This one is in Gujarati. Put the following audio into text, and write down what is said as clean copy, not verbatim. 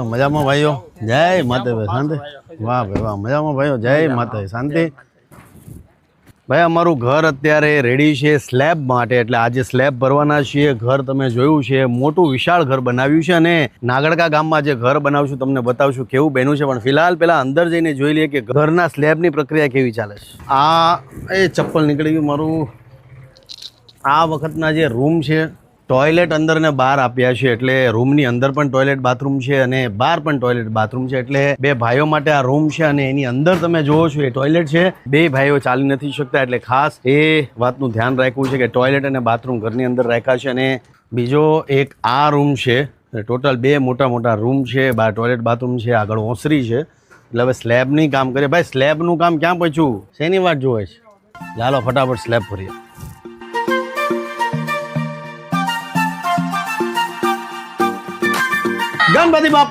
મજામાં ભાઈઓ જય માતાજી શાંતિ વાહ ભાઈ વાહ મજામાં ભાઈઓ જય માતાજી શાંતિ ભાઈ અમારું ઘર અત્યારે રેડી છે સ્લેબ માટે એટલે આજે સ્લેબ ભરવાના છીએ ઘર તમે જોયું છે મોટું વિશાળ ઘર બનાવ્યું છે અને નાગડકા ગામમાં જે ઘર બનાવશું તમને બતાવશું કેવું બન્યું છે પણ ફિલહાલ પેલા અંદર જઈને જોઈ લઈએ કે ઘરના સ્લેબની પ્રક્રિયા કેવી ચાલે છે આ એ ચપ્પલ નીકળી ગયું મારું આ વખતના જે રૂમ છે ટોયલેટ અંદર ને બહાર આપ્યા છે એટલે રૂમની અંદર પણ ટોયલેટ બાથરૂમ છે અને બહાર પણ ટોયલેટ બાથરૂમ છે એટલે બે ભાઈઓ માટે આ રૂમ છે અને એની અંદર તમે જોવો છો એ ટોયલેટ છે બે ભાઈઓ ચાલી નથી શકતા એટલે ખાસ એ વાતનું ધ્યાન રાખવું છે કે ટોયલેટ અને બાથરૂમ ઘરની અંદર રાખ્યા છે અને બીજો એક આ રૂમ છે ટોટલ બે મોટા મોટા રૂમ છે બહાર ટોયલેટ બાથરૂમ છે આગળ ઓસરી છે એટલે હવે સ્લેબની કામ કરીએ ભાઈ સ્લેબનું કામ ક્યાં પહોંચ્યું શેની વાત જોવે છે ચાલો ફટાફટ સ્લેબ ભરીએ ગણપતિ બાપ